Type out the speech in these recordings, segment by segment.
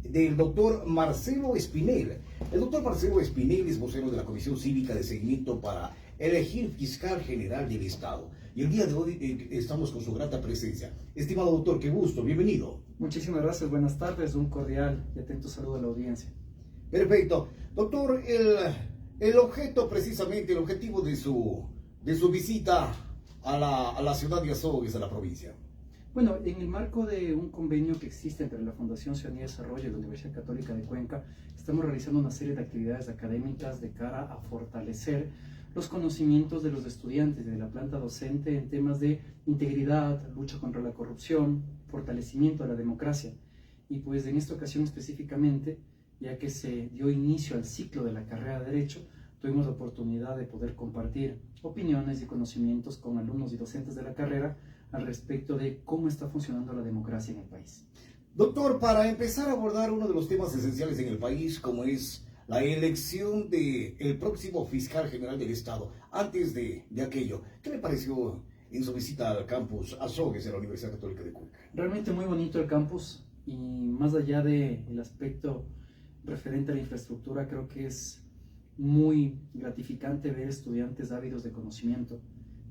del doctor Marcelo Espinel. El doctor Marcelo Espinel es vocero de la Comisión Cívica de Seguimiento para elegir fiscal general del Estado. Y el día de hoy estamos con su grata presencia. Estimado doctor, qué gusto, bienvenido. Muchísimas gracias, buenas tardes, un cordial y atento saludo a la audiencia. Perfecto. Doctor, el objeto precisamente, el objetivo de su visita a la ciudad de Azogues, a la provincia. Bueno, en el marco de un convenio que existe entre la Fundación Ciudadanía y Desarrollo y la Universidad Católica de Cuenca, estamos realizando una serie de actividades académicas de cara a fortalecer los conocimientos de los estudiantes y de la planta docente en temas de integridad, lucha contra la corrupción, fortalecimiento de la democracia. Y pues en esta ocasión específicamente, ya que se dio inicio al ciclo de la carrera de Derecho, tuvimos la oportunidad de poder compartir opiniones y conocimientos con alumnos y docentes de la carrera al respecto de cómo está funcionando la democracia en el país. Doctor, para empezar a abordar uno de los temas esenciales en el país, como es la elección del próximo fiscal general del Estado, antes de aquello, ¿qué le pareció en su visita al campus Azogues de la Universidad Católica de Cuenca? Realmente muy bonito el campus y más allá del aspecto referente a la infraestructura, creo que es muy gratificante ver estudiantes ávidos de conocimiento,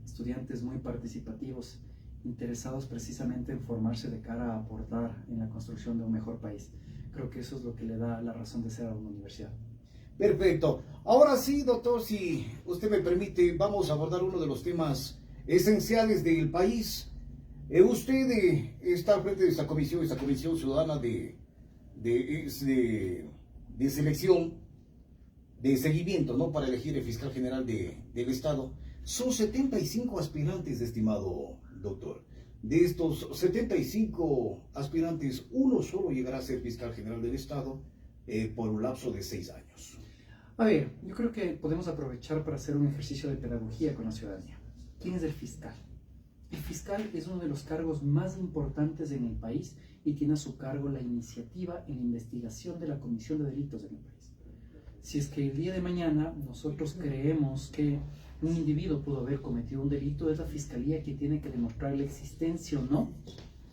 estudiantes muy participativos, interesados precisamente en formarse de cara a aportar en la construcción de un mejor país. Creo que eso es lo que le da la razón de ser a una universidad. Perfecto. Ahora sí, doctor, si usted me permite, vamos a abordar uno de los temas esenciales del país. Usted está al frente de esta comisión ciudadana de selección, de seguimiento, ¿no?, para elegir el fiscal general del Estado. Son 75 aspirantes, estimado doctor. De estos 75 aspirantes, uno solo llegará a ser fiscal general del Estado por un lapso de 6 años. A ver, yo creo que podemos aprovechar para hacer un ejercicio de pedagogía con la ciudadanía. ¿Quién es el fiscal? El fiscal es uno de los cargos más importantes en el país y tiene a su cargo la iniciativa en la investigación de la comisión de delitos en el país. Si es que el día de mañana nosotros creemos que un individuo pudo haber cometido un delito, es la fiscalía que tiene que demostrar la existencia o no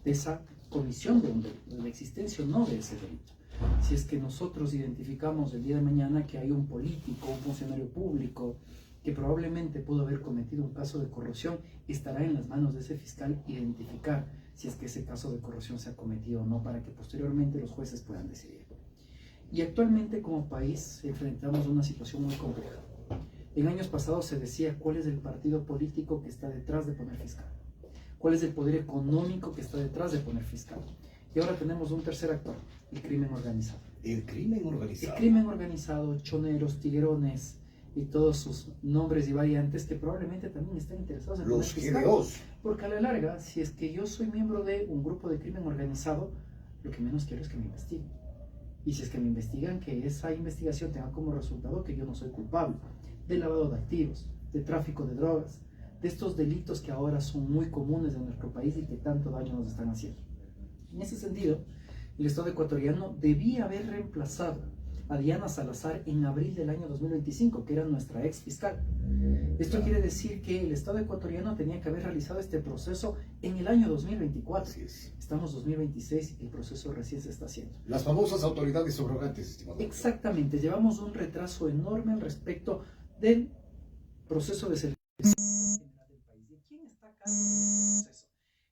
de esa comisión de un delito, la existencia o no de ese delito. Si es que nosotros identificamos el día de mañana que hay un político, un funcionario público que probablemente pudo haber cometido un caso de corrupción, estará en las manos de ese fiscal identificar si es que ese caso de corrupción se ha cometido o no, para que posteriormente los jueces puedan decidir. Y actualmente como país enfrentamos una situación muy compleja. En años pasados se decía cuál es el partido político que está detrás de poner fiscal, cuál es el poder económico que está detrás de poner fiscal. Y ahora tenemos un tercer actor, el crimen organizado. El crimen organizado. El crimen organizado, choneros, tiguerones y todos sus nombres y variantes que probablemente también están interesados en los poner fiscal. GDOs. Porque a la larga, si es que yo soy miembro de un grupo de crimen organizado, lo que menos quiero es que me investiguen. Y si es que me investigan, que esa investigación tenga como resultado que yo no soy culpable de lavado de activos, de tráfico de drogas, de estos delitos que ahora son muy comunes en nuestro país y que tanto daño nos están haciendo. En ese sentido, el Estado ecuatoriano debía haber reemplazado a Diana Salazar en abril del año 2025, que era nuestra ex fiscal. Esto quiere decir que el Estado ecuatoriano tenía que haber realizado este proceso en el año 2024. Así es. Estamos 2026 y el proceso recién se está haciendo. Las famosas autoridades subrogantes, estimado. Exactamente, llevamos un retraso enorme al respecto del proceso de selección general del país. ¿De quién está a cargo de este proceso?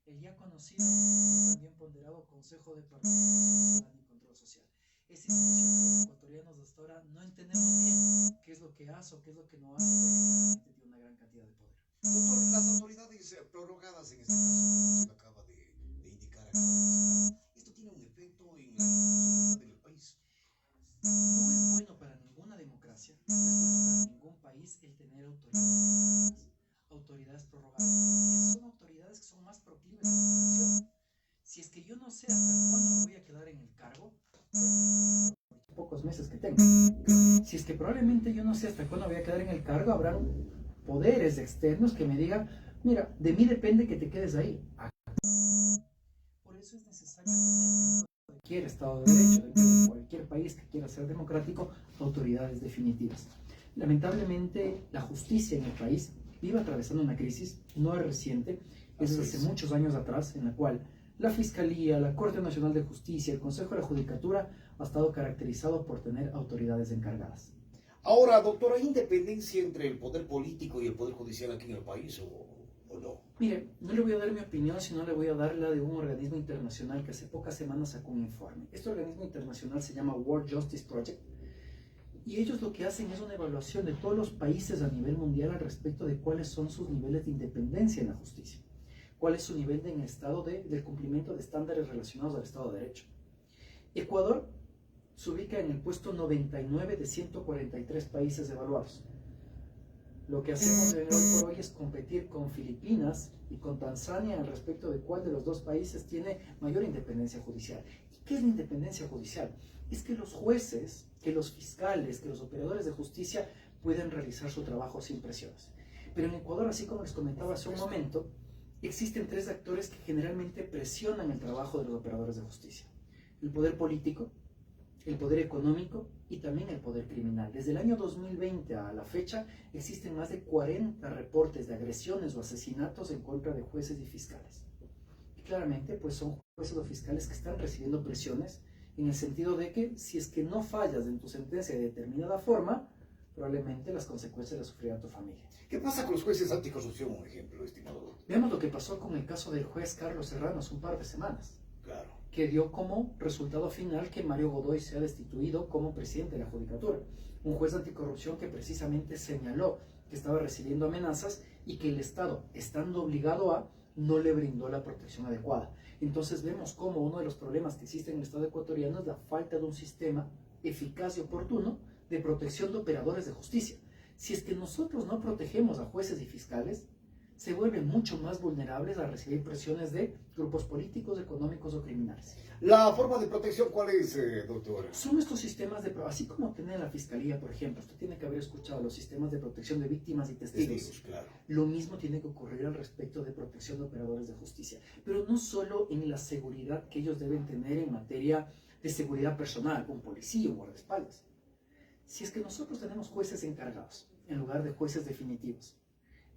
El ya conocido, pero también ponderado Consejo de Participación Ciudadana y Control Social. Esa institución que los ecuatorianos hasta ahora no entendemos bien qué es lo que hace o qué es lo que no hace, porque claramente tiene una gran cantidad de poder. Doctor, las autoridades prorrogadas en este caso, como usted acaba de indicar, acaba de mencionar, ¿esto tiene un efecto en la institucionalidad del país? No es bueno para ninguna democracia, no es bueno para ningún país el tener autoridades prorrogadas, porque son autoridades que son más proclives a la corrupción. Si es que yo no sé hasta cuándo me voy a quedar en el cargo, probablemente voy a pocos meses que tengo. Si es que probablemente yo no sé hasta cuándo voy a quedar en el cargo, habrán poderes externos que me digan, mira, de mí depende que te quedes ahí. Por eso es necesario tener en cualquier Estado de Derecho, en cualquier país que quiera ser democrático, autoridades definitivas. Lamentablemente, la justicia en el país vive atravesando una crisis, no es reciente, es desde hace muchos años atrás, en la cual La Fiscalía, la Corte Nacional de Justicia, el Consejo de la Judicatura ha estado caracterizado por tener autoridades encargadas. Ahora, doctor, ¿hay independencia entre el poder político y el poder judicial aquí en el país o no? Mire, no le voy a dar mi opinión, sino le voy a dar la de un organismo internacional que hace pocas semanas sacó un informe. Este organismo internacional se llama World Justice Project y ellos lo que hacen es una evaluación de todos los países a nivel mundial al respecto de cuáles son sus niveles de independencia en la justicia, cuál es su nivel en el estado del cumplimiento de estándares relacionados al Estado de Derecho. Ecuador se ubica en el puesto 99 de 143 países evaluados. Lo que hacemos hoy por hoy es competir con Filipinas y con Tanzania al respecto de cuál de los dos países tiene mayor independencia judicial. ¿Y qué es la independencia judicial? Es que los jueces, que los fiscales, que los operadores de justicia pueden realizar su trabajo sin presiones. Pero en Ecuador, así como les comentaba hace un momento, existen tres actores que generalmente presionan el trabajo de los operadores de justicia: el poder político, el poder económico y también el poder criminal. Desde el año 2020 a la fecha existen más de 40 reportes de agresiones o asesinatos en contra de jueces y fiscales. Y claramente pues son jueces o fiscales que están recibiendo presiones en el sentido de que si es que no fallas en tu sentencia de determinada forma, probablemente las consecuencias las sufrirá tu familia. ¿Qué pasa con los jueces anticorrupción, por ejemplo, estimado? Veamos lo que pasó con el caso del juez Carlos Serrano hace un par de semanas. Claro. Que dio como resultado final que Mario Godoy sea destituido como presidente de la Judicatura. Un juez anticorrupción que precisamente señaló que estaba recibiendo amenazas y que el Estado, estando obligado a, no le brindó la protección adecuada. Entonces vemos cómo uno de los problemas que existe en el Estado ecuatoriano es la falta de un sistema eficaz y oportuno de protección de operadores de justicia. Si es que nosotros no protegemos a jueces y fiscales, se vuelven mucho más vulnerables a recibir presiones de grupos políticos, económicos o criminales. ¿La forma de protección cuál es, doctor? Son estos sistemas así como tiene la Fiscalía, por ejemplo, usted tiene que haber escuchado los sistemas de protección de víctimas y testigos. Claro. Lo mismo tiene que ocurrir al respecto de protección de operadores de justicia, pero no solo en la seguridad que ellos deben tener en materia de seguridad personal, un policía o guardaespaldas. Si es que nosotros tenemos jueces encargados en lugar de jueces definitivos,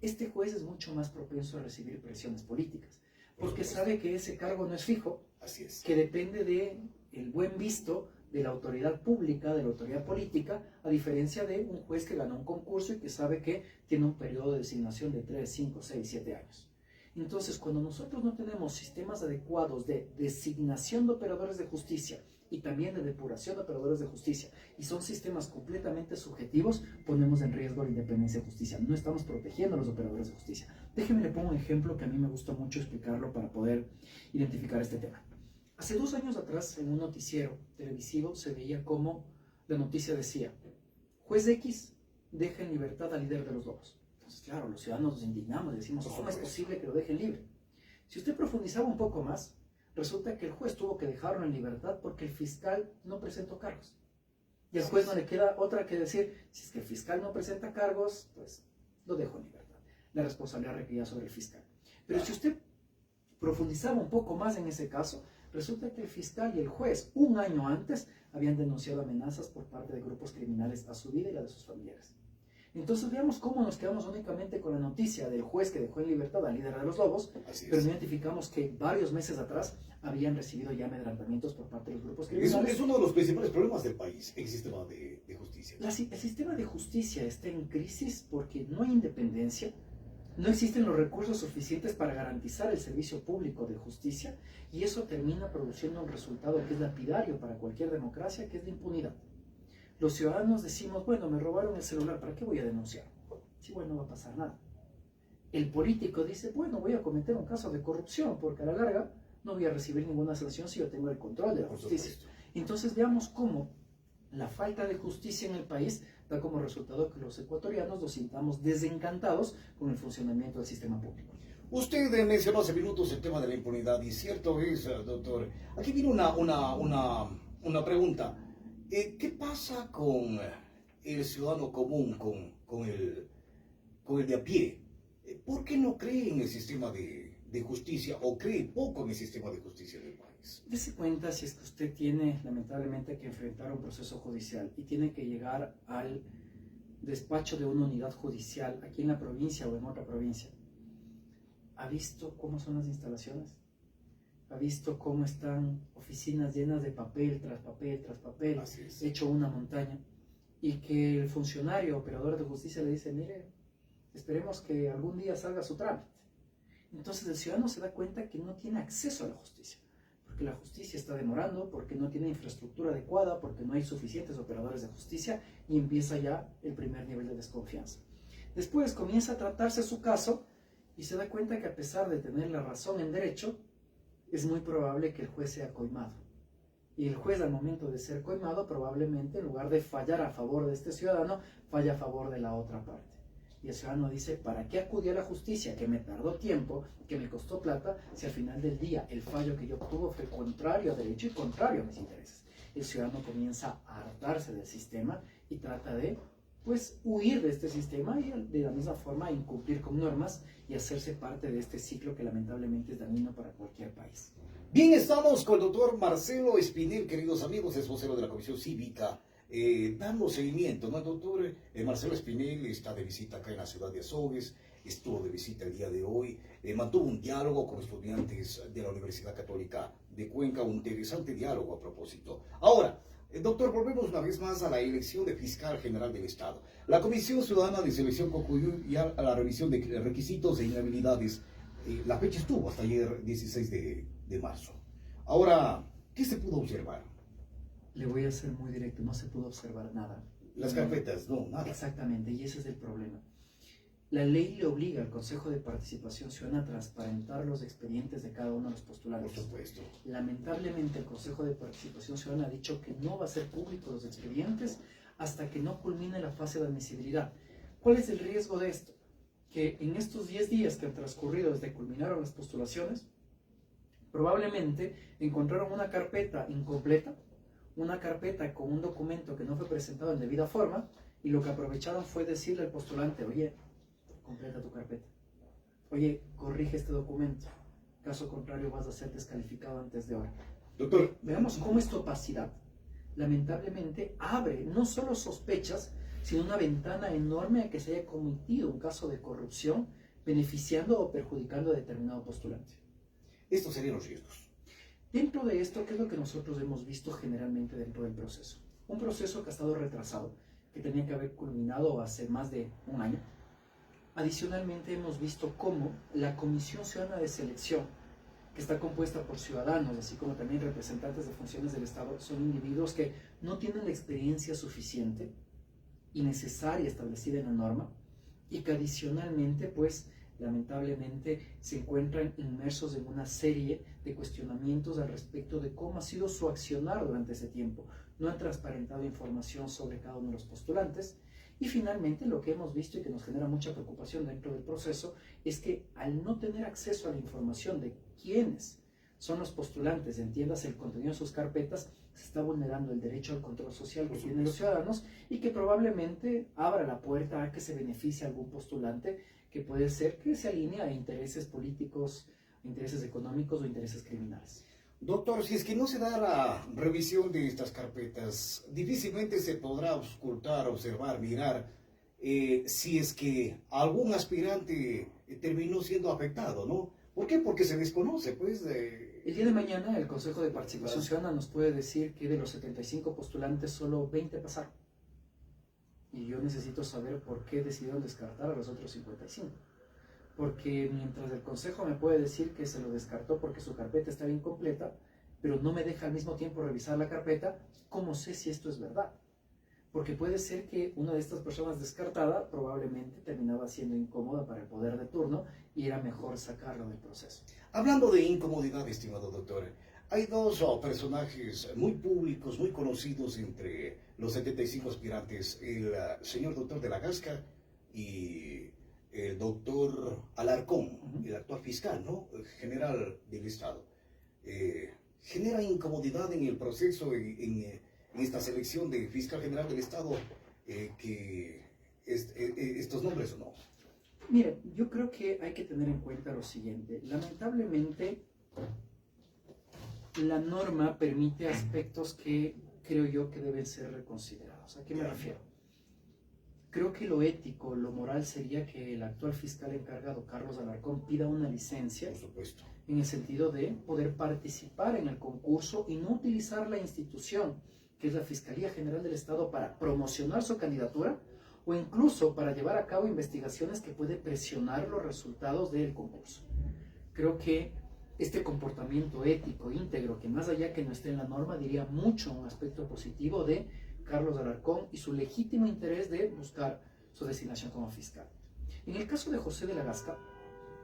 este juez es mucho más propenso a recibir presiones políticas, porque sabe que ese cargo no es fijo, así es, que depende del buen visto de la autoridad pública, de la autoridad política, a diferencia de un juez que ganó un concurso y que sabe que tiene un periodo de designación de 3, 5, 6, 7 años. Entonces, cuando nosotros no tenemos sistemas adecuados de designación de operadores de justicia y también de depuración de operadores de justicia, y son sistemas completamente subjetivos, ponemos en riesgo la independencia de justicia. No estamos protegiendo a los operadores de justicia. Déjenme le pongo un ejemplo que a mí me gusta mucho explicarlo para poder identificar este tema. Hace 2 años atrás, en un noticiero televisivo, se veía como la noticia decía: juez X deja en libertad al líder de los lobos. Entonces, claro, los ciudadanos nos indignamos y decimos: ¿cómo es posible que lo dejen libre? Si usted profundizaba un poco más, resulta que el juez tuvo que dejarlo en libertad porque el fiscal no presentó cargos. Y al juez no le queda otra que decir: si es que el fiscal no presenta cargos, pues lo dejo en libertad. La responsabilidad recaía sobre el fiscal. Pero si usted profundizaba un poco más en ese caso, resulta que el fiscal y el juez, 1 año antes, habían denunciado amenazas por parte de grupos criminales a su vida y la de sus familiares. Entonces veamos cómo nos quedamos únicamente con la noticia del juez que dejó en libertad al líder de los lobos, pero no identificamos que varios meses atrás habían recibido ya amedrentamientos por parte de los grupos criminales. Es uno de los principales problemas del país, el sistema de justicia. El sistema de justicia está en crisis porque no hay independencia, no existen los recursos suficientes para garantizar el servicio público de justicia, y eso termina produciendo un resultado que es lapidario para cualquier democracia, que es la impunidad. Los ciudadanos decimos: bueno, me robaron el celular, ¿para qué voy a denunciar? Sí, bueno, no va a pasar nada. El político dice: bueno, voy a cometer un caso de corrupción, porque a la larga no voy a recibir ninguna sanción si yo tengo el control de la justicia. Entonces veamos cómo la falta de justicia en el país da como resultado que los ecuatorianos nos sintamos desencantados con el funcionamiento del sistema público. Usted mencionó hace minutos el tema de la impunidad, y cierto es, doctor. Aquí viene una pregunta. ¿Qué pasa con el ciudadano común, con el de a pie? ¿Por qué no cree en el sistema de justicia, o cree poco en el sistema de justicia del país? Dese cuenta, si es que usted tiene lamentablemente que enfrentar un proceso judicial y tiene que llegar al despacho de una unidad judicial aquí en la provincia o en otra provincia, ¿ha visto cómo son las instalaciones? ha visto cómo están oficinas llenas de papel tras papel tras papel, hecho una montaña, y que el funcionario operador de justicia le dice, mire, esperemos que algún día salga su trámite. Entonces el ciudadano se da cuenta que no tiene acceso a la justicia, porque la justicia está demorando, porque no tiene infraestructura adecuada, porque no hay suficientes operadores de justicia, y empieza ya el primer nivel de desconfianza. Después comienza a tratarse su caso y se da cuenta que a pesar de tener la razón en derecho, es muy probable que el juez sea coimado. Y el juez, al momento de ser coimado, probablemente en lugar de fallar a favor de este ciudadano, falla a favor de la otra parte. Y el ciudadano dice, ¿para qué acudí a la justicia? Que me tardó tiempo, que me costó plata, si al final del día el fallo que yo obtuvo fue contrario a derecho y contrario a mis intereses. El ciudadano comienza a hartarse del sistema y trata de, pues, huir de este sistema y de la misma forma incumplir con normas y hacerse parte de este ciclo que lamentablemente es dañino para cualquier país. Bien, estamos con el doctor Marcelo Espinel, queridos amigos, es vocero de la Comisión Cívica, dando seguimiento, ¿no? El doctor Marcelo Espinel está de visita acá en la ciudad de Azogues, estuvo de visita el día de hoy, mantuvo un diálogo con estudiantes de la Universidad Católica de Cuenca, un interesante diálogo a propósito. Ahora, doctor, volvemos una vez más a la elección de fiscal general del Estado. La Comisión Ciudadana de Selección concluyó ya a la revisión de requisitos e inhabilidades. La fecha estuvo hasta ayer, 16 de marzo. Ahora, ¿qué se pudo observar? Le voy a ser muy directo, no se pudo observar nada. Las carpetas, no, nada. Exactamente, y ese es el problema. La ley le obliga al Consejo de Participación Ciudadana a transparentar los expedientes de cada uno de los postulantes. Por supuesto. Lamentablemente, el Consejo de Participación Ciudadana ha dicho que no va a ser público los expedientes hasta que no culmine la fase de admisibilidad. ¿Cuál es el riesgo de esto? Que en estos 10 días que han transcurrido desde que culminaron las postulaciones, probablemente encontraron una carpeta incompleta, una carpeta con un documento que no fue presentado en debida forma, y lo que aprovecharon fue decirle al postulante, oye, completa tu carpeta, oye, corrige este documento, caso contrario vas a ser descalificado antes de ahora. Doctor, veamos cómo esta opacidad lamentablemente abre no solo sospechas, sino una ventana enorme a que se haya cometido un caso de corrupción beneficiando o perjudicando a determinado postulante. Estos serían los riesgos. Dentro de esto, ¿qué es lo que nosotros hemos visto generalmente dentro del proceso? Un proceso que ha estado retrasado, que tenía que haber culminado hace más de un año. Adicionalmente, hemos visto cómo la Comisión Ciudadana de Selección, que está compuesta por ciudadanos, así como también representantes de funciones del Estado, son individuos que no tienen la experiencia suficiente y necesaria establecida en la norma, y que adicionalmente, pues, lamentablemente se encuentran inmersos en una serie de cuestionamientos al respecto de cómo ha sido su accionar durante ese tiempo. No han transparentado información sobre cada uno de los postulantes. Y finalmente, lo que hemos visto y que nos genera mucha preocupación dentro del proceso es que al no tener acceso a la información de quiénes son los postulantes, entiendas el contenido de sus carpetas, se está vulnerando el derecho al control social que tienen los ciudadanos y que probablemente abra la puerta a que se beneficie a algún postulante que puede ser que se alinee a intereses políticos, intereses económicos o intereses criminales. Doctor, si es que no se da la revisión de estas carpetas, difícilmente se podrá auscultar, observar, mirar si es que algún aspirante terminó siendo afectado, ¿no? ¿Por qué? Porque se desconoce, pues. El día de mañana el Consejo de Participación Ciudadana nos puede decir que de los 75 postulantes solo 20 pasaron. Y yo necesito saber por qué decidieron descartar a los otros 55. Porque mientras el Consejo me puede decir que se lo descartó porque su carpeta estaba incompleta, pero no me deja al mismo tiempo revisar la carpeta, ¿cómo sé si esto es verdad? Porque puede ser que una de estas personas descartada probablemente terminaba siendo incómoda para el poder de turno y era mejor sacarlo del proceso. Hablando de incomodidad, estimado doctor, hay dos personajes muy públicos, muy conocidos entre los 75 aspirantes, el señor doctor de la Gasca y el doctor Alarcón, el actual fiscal, ¿no? General del Estado. ¿Genera incomodidad en el proceso, en esta selección de fiscal general del Estado, que estos nombres o no? Mire, yo creo que hay que tener en cuenta lo siguiente. Lamentablemente, la norma permite aspectos que creo yo que deben ser reconsiderados. ¿A qué me refiero? Creo que lo ético, lo moral sería que el actual fiscal encargado, Carlos Alarcón, pida una licencia, Por supuesto. en el sentido de poder participar en el concurso y no utilizar la institución, que es la Fiscalía General del Estado, para promocionar su candidatura o incluso para llevar a cabo investigaciones que puede presionar los resultados del concurso. Creo que este comportamiento ético, íntegro, que más allá que no esté en la norma, diría mucho un aspecto positivo de Carlos Alarcón y su legítimo interés de buscar su designación como fiscal. En el caso de José de la Gasca,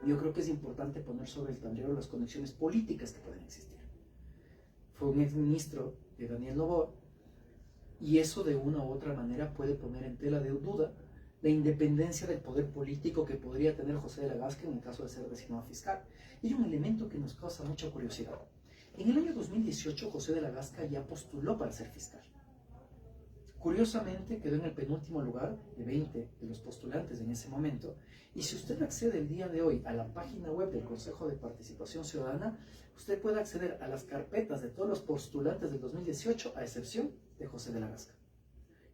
yo creo que es importante poner sobre el tablero las conexiones políticas que pueden existir. Fue un exministro de Daniel Noboa y eso de una u otra manera puede poner en tela de duda la independencia del poder político que podría tener José de la Gasca en el caso de ser designado fiscal. Y hay un elemento que nos causa mucha curiosidad. En el año 2018, José de la Gasca ya postuló para ser fiscal. Curiosamente, quedó en el penúltimo lugar de 20 de los postulantes en ese momento. Y si usted accede el día de hoy a la página web del Consejo de Participación Ciudadana, usted puede acceder a las carpetas de todos los postulantes del 2018, a excepción de José de la Gasca.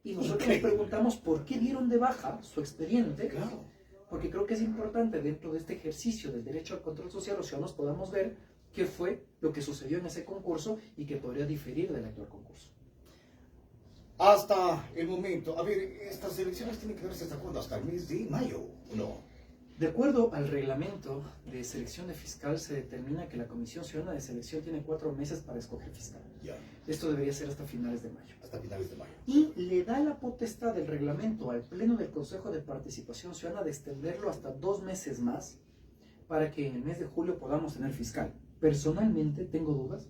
Y nosotros nos preguntamos por qué dieron de baja su expediente, Claro. porque creo que es importante dentro de este ejercicio del derecho al control social, los ciudadanos podamos ver qué fue lo que sucedió en ese concurso y que podría diferir del actual concurso. Hasta el momento, a ver, estas elecciones tienen que darse hasta cuándo, hasta el mes de mayo, ¿no? De acuerdo al reglamento de selección de fiscal, se determina que la Comisión Ciudadana de Selección tiene 4 meses para escoger fiscal. Ya, Esto debería ser hasta finales de mayo. hasta finales de mayo. Y le da la potestad del reglamento al Pleno del Consejo de Participación Ciudadana de extenderlo hasta 2 meses más para que en el mes de julio podamos tener fiscal. Personalmente tengo dudas.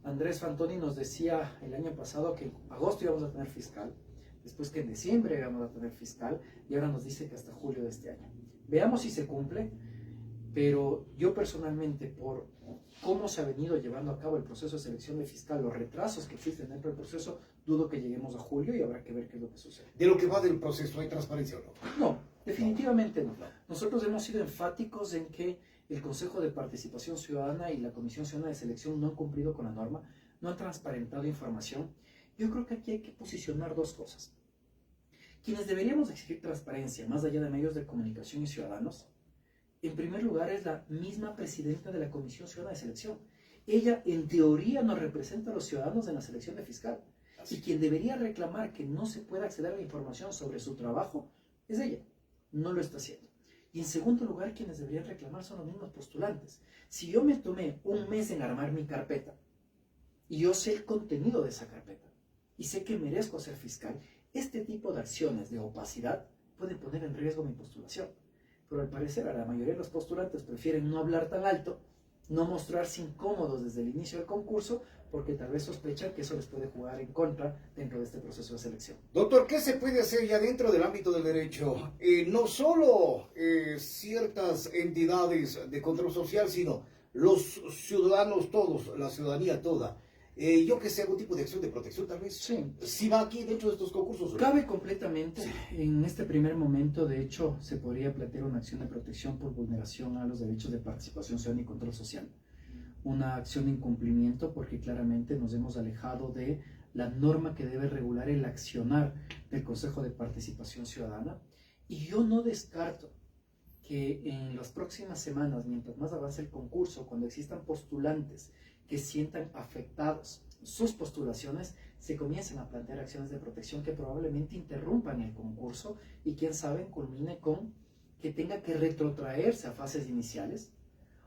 Andrés Fantoni nos decía el año pasado que en agosto íbamos a tener fiscal, después que en diciembre íbamos a tener fiscal y ahora nos dice que hasta julio de este año. Veamos si se cumple, pero yo personalmente, por cómo se ha venido llevando a cabo el proceso de selección de fiscal, los retrasos que existen dentro del proceso, dudo que lleguemos a julio y habrá que ver qué es lo que sucede. De lo que va del proceso, ¿hay transparencia o no? No, definitivamente no. Nosotros hemos sido enfáticos en que el Consejo de Participación Ciudadana y la Comisión Ciudadana de Selección no han cumplido con la norma, no han transparentado información. Yo creo que aquí hay que posicionar dos cosas. Quienes deberíamos exigir transparencia, más allá de medios de comunicación y ciudadanos, en primer lugar es la misma presidenta de la Comisión Ciudadana de Selección. Ella, en teoría, nos representa a los ciudadanos en la selección de fiscal. Y quien debería reclamar que no se pueda acceder a la información sobre su trabajo es ella. No lo está haciendo. Y en segundo lugar, quienes deberían reclamar son los mismos postulantes. Si yo me tomé un mes en armar mi carpeta y yo sé el contenido de esa carpeta y sé que merezco ser fiscal, este tipo de acciones de opacidad pueden poner en riesgo mi postulación. Pero al parecer a la mayoría de los postulantes prefieren no hablar tan alto, no mostrarse incómodos desde el inicio del concurso, porque tal vez sospechan que eso les puede jugar en contra dentro de este proceso de selección. Doctor, ¿qué se puede hacer ya dentro del ámbito del derecho? No solo ciertas entidades de control social, sino los ciudadanos todos, la ciudadanía toda. Yo que sé, algún tipo de acción de protección tal vez. Sí. Si va aquí dentro de estos concursos. Cabe completamente. Sí. En este primer momento, de hecho, se podría plantear una acción de protección por vulneración a los derechos de participación ciudadana y control social. Una acción de incumplimiento porque claramente nos hemos alejado de la norma que debe regular el accionar del Consejo de Participación Ciudadana. Y yo no descarto que en las próximas semanas, mientras más avance el concurso, cuando existan postulantes que sientan afectados sus postulaciones, se comiencen a plantear acciones de protección que probablemente interrumpan el concurso y quién sabe culmine con que tenga que retrotraerse a fases iniciales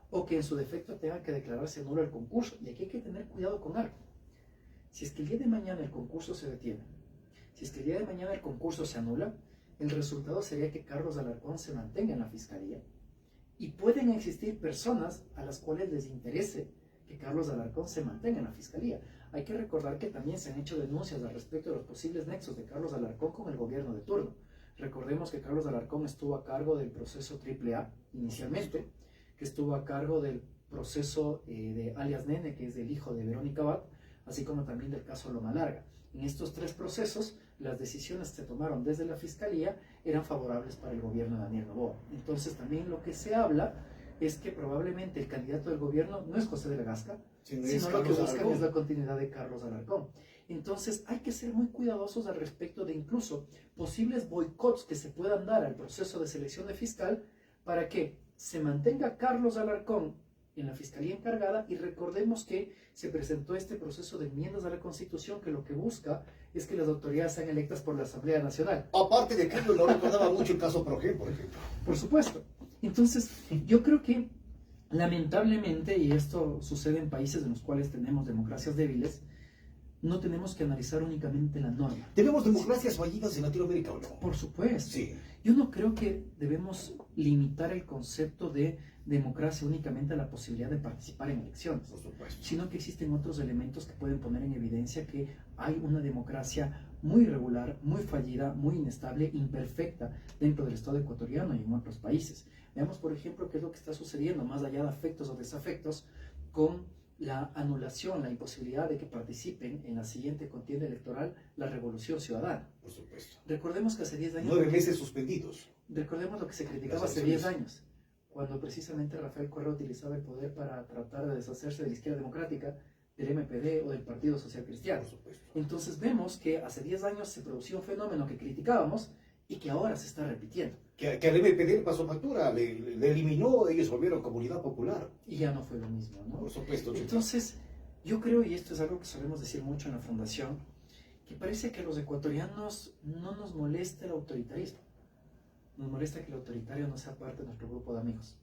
o que en su defecto tenga que declararse nulo el concurso. Y aquí hay que tener cuidado con algo. Si es que el día de mañana el concurso se detiene, si es que el día de mañana el concurso se anula, el resultado sería que Carlos Alarcón se mantenga en la fiscalía y pueden existir personas a las cuales les interese que Carlos Alarcón se mantenga en la fiscalía. Hay que recordar que también se han hecho denuncias al respecto de los posibles nexos de Carlos Alarcón con el gobierno de turno. Recordemos que Carlos Alarcón estuvo a cargo del proceso AAA inicialmente, que estuvo a cargo del proceso de alias Nene, que es del hijo de Verónica Abad, así como también del caso Loma Larga. En estos 3 procesos, las decisiones que se tomaron desde la fiscalía eran favorables para el gobierno de Daniel Noboa. Entonces también lo que se habla es que probablemente el candidato del gobierno no es José de la Gasca, sino lo que buscan es la continuidad de Carlos Alarcón. Entonces hay que ser muy cuidadosos al respecto de incluso posibles boicots que se puedan dar al proceso de selección de fiscal para que se mantenga Carlos Alarcón en la Fiscalía encargada, y recordemos que se presentó este proceso de enmiendas a la Constitución que lo que busca es que las autoridades sean electas por la Asamblea Nacional. Aparte de que yo no recordaba mucho el caso Progé, por ejemplo. Por supuesto. Entonces, yo creo que lamentablemente, y esto sucede en países en los cuales tenemos democracias débiles, no tenemos que analizar únicamente la norma. ¿Tenemos democracias fallidas en Latinoamérica o no? Por supuesto. Sí. Yo no creo que debemos limitar el concepto de democracia únicamente a la posibilidad de participar en elecciones, Por supuesto. sino que existen otros elementos que pueden poner en evidencia que hay una democracia muy irregular, muy fallida, muy inestable, imperfecta dentro del Estado ecuatoriano y en otros países. Veamos, por ejemplo, qué es lo que está sucediendo, más allá de afectos o desafectos, con la anulación, la imposibilidad de que participen en la siguiente contienda electoral la Revolución Ciudadana. Por supuesto. Recordemos que hace 10 años... 9 meses suspendidos. Recordemos lo que se criticaba Las hace 10 elecciones. años, cuando precisamente Rafael Correa utilizaba el poder para tratar de deshacerse de la izquierda democrática, del MPD o del Partido Social Cristiano. Por supuesto. Entonces vemos que hace 10 años se producía un fenómeno que criticábamos y que ahora se está repitiendo. Que al MPD le pasó factura, le eliminó, ellos volvieron Comunidad Popular. Y ya no fue lo mismo, ¿no? Por supuesto. Chico. Entonces, yo creo, y esto es algo que solemos decir mucho en la Fundación, que parece que a los ecuatorianos no nos molesta el autoritarismo. Nos molesta que el autoritario no sea parte de nuestro grupo de amigos.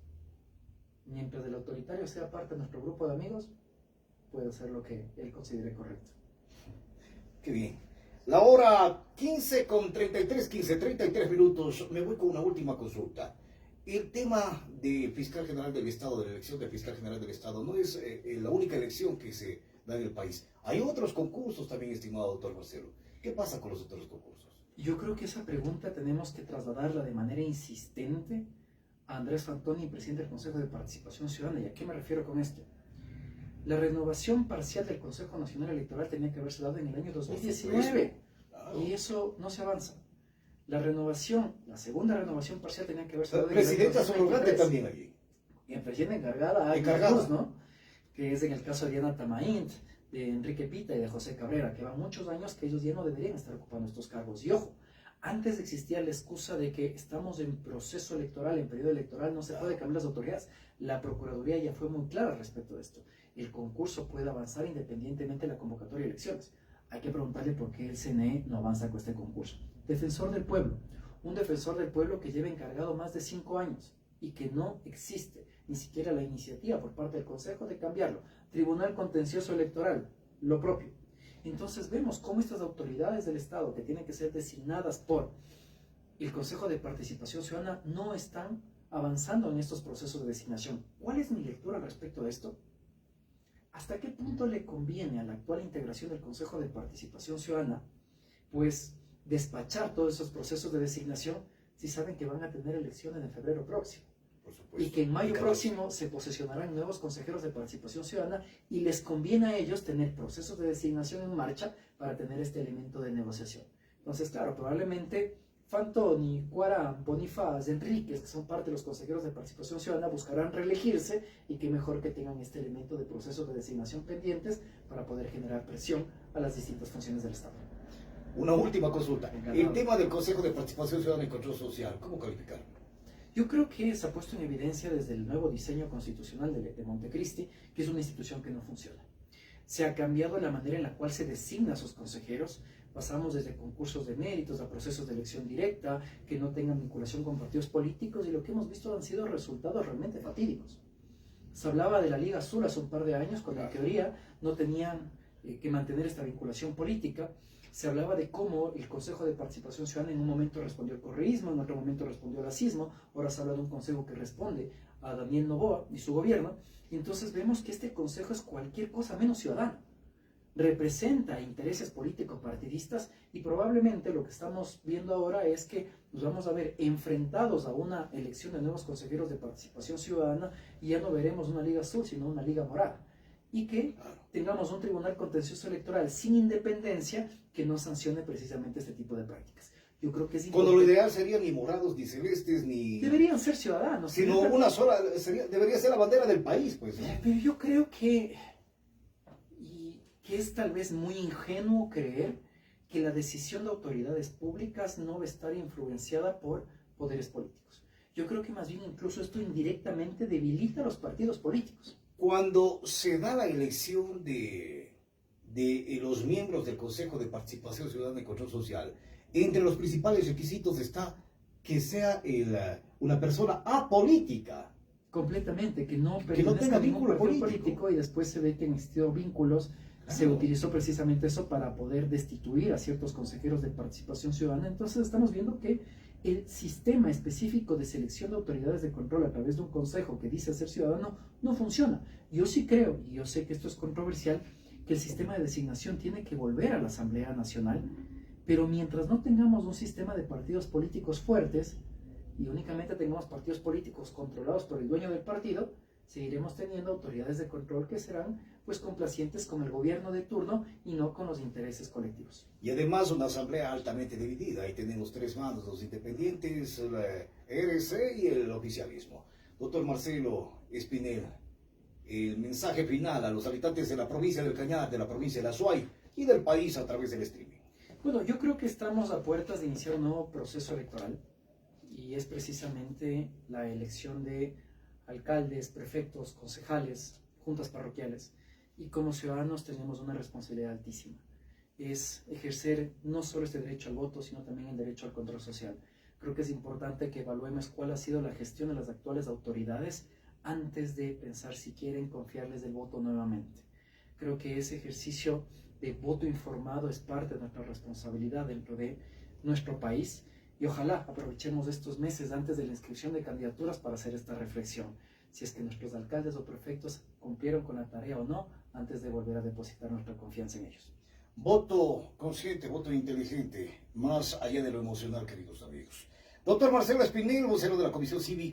Mientras el autoritario sea parte de nuestro grupo de amigos, puede hacer lo que él considere correcto. Qué bien. La hora 15:33 minutos. Me voy con una última consulta. El tema de fiscal general del Estado, de la elección de fiscal general del Estado, no es la única elección que se da en el país. Hay otros concursos también, estimado doctor Marcelo. ¿Qué pasa con los otros concursos? Yo creo que esa pregunta tenemos que trasladarla de manera insistente a Andrés Fantoni, presidente del Consejo de Participación Ciudadana. ¿Y a qué me refiero con esto? La renovación parcial del Consejo Nacional Electoral tenía que haberse dado en el año 2019 Claro. y eso no se avanza. La segunda renovación parcial tenía que haberse dado en el año Presidenta subrogante 2023. también allí. Y en presidenta encargada hay Encargada. ¿no? Que es en el caso de Diana Tamaint, de Enrique Pita y de José Cabrera, que van muchos años que ellos ya no deberían estar ocupando estos cargos. Y ojo, antes existía la excusa de que estamos en proceso electoral, en periodo electoral, no se puede cambiar las autoridades. La Procuraduría ya fue muy clara respecto de esto. El concurso puede avanzar independientemente de la convocatoria de elecciones. Hay que preguntarle por qué el CNE no avanza con este concurso. Defensor del pueblo. Un defensor del pueblo que lleva encargado más de 5 años y que no existe ni siquiera la iniciativa por parte del Consejo de cambiarlo. Tribunal Contencioso Electoral, lo propio. Entonces vemos cómo estas autoridades del Estado, que tienen que ser designadas por el Consejo de Participación Ciudadana, no están avanzando en estos procesos de designación. ¿Cuál es mi lectura al respecto de esto? ¿Hasta qué punto le conviene a la actual integración del Consejo de Participación Ciudadana, pues, despachar todos esos procesos de designación si saben que van a tener elecciones en febrero próximo? Por supuesto. Y que en mayo próximo se posesionarán nuevos consejeros de participación ciudadana y les conviene a ellos tener procesos de designación en marcha para tener este elemento de negociación. Entonces, claro, probablemente Fantoni, Cuarán, Bonifaz, Enríquez, que son parte de los consejeros de participación ciudadana, buscarán reelegirse y qué mejor que tengan este elemento de procesos de designación pendientes para poder generar presión a las distintas funciones del Estado. Una última consulta. Encantado. El tema del Consejo de Participación Ciudadana y Control Social, ¿cómo calificarlo? Yo creo que se ha puesto en evidencia desde el nuevo diseño constitucional de Montecristi que es una institución que no funciona. Se ha cambiado la manera en la cual se designa a sus consejeros. Pasamos desde concursos de méritos a procesos de elección directa que no tengan vinculación con partidos políticos, y lo que hemos visto han sido resultados realmente fatídicos. Se hablaba de la Liga Azul hace un par de años, cuando en teoría no tenían que mantener esta vinculación política. Se hablaba de cómo el Consejo de Participación Ciudadana en un momento respondió al correísmo, en otro momento respondió al racismo, ahora se habla de un consejo que responde a Daniel Noboa y su gobierno, y entonces vemos que este consejo es cualquier cosa menos ciudadano. Representa intereses políticos partidistas, y probablemente lo que estamos viendo ahora es que nos vamos a ver enfrentados a una elección de nuevos consejeros de participación ciudadana, y ya no veremos una Liga Azul, sino una Liga Morada. Y que tengamos un tribunal contencioso electoral sin independencia que no sancione precisamente este tipo de prácticas. Yo creo que es Cuando lo ideal sería ni morados, ni celestes, ni... Deberían ser ciudadanos. Sino una sola, debería ser la bandera del país, pues, ¿no? Pero yo creo que que es tal vez muy ingenuo creer que la decisión de autoridades públicas no va a estar influenciada por poderes políticos. Yo creo que más bien incluso esto indirectamente debilita a los partidos políticos. Cuando se da la elección de los miembros del Consejo de Participación Ciudadana y Control Social, entre los principales requisitos está que sea una persona apolítica. Completamente, que no tenga pertenezca a ningún vínculo partido político. político, y después se ve que en existido vínculos. Se utilizó precisamente eso para poder destituir a ciertos consejeros de participación ciudadana. Entonces estamos viendo que el sistema específico de selección de autoridades de control a través de un consejo que dice ser ciudadano no funciona. Yo sí creo, y yo sé que esto es controversial, que el sistema de designación tiene que volver a la Asamblea Nacional, pero mientras no tengamos un sistema de partidos políticos fuertes y únicamente tengamos partidos políticos controlados por el dueño del partido, seguiremos teniendo autoridades de control que serán pues complacientes con el gobierno de turno y no con los intereses colectivos. Y además una asamblea altamente dividida. Ahí tenemos tres bandos, los independientes, el RC y el oficialismo. Doctor Marcelo Espinel, el mensaje final a los habitantes de la provincia del Cañar, de la provincia de la Azuay y del país a través del streaming. Bueno, yo creo que estamos a puertas de iniciar un nuevo proceso electoral y es precisamente la elección de alcaldes, prefectos, concejales, juntas parroquiales, y como ciudadanos tenemos una responsabilidad altísima. Es ejercer no solo este derecho al voto, sino también el derecho al control social. Creo que es importante que evaluemos cuál ha sido la gestión de las actuales autoridades antes de pensar si quieren confiarles el voto nuevamente. Creo que ese ejercicio de voto informado es parte de nuestra responsabilidad dentro de nuestro país, y ojalá aprovechemos estos meses antes de la inscripción de candidaturas para hacer esta reflexión, si es que nuestros alcaldes o prefectos cumplieron con la tarea o no, antes de volver a depositar nuestra confianza en ellos. Voto consciente, voto inteligente, más allá de lo emocional, queridos amigos. Doctor Marcelo Espinel, vocero de la Comisión Cívica.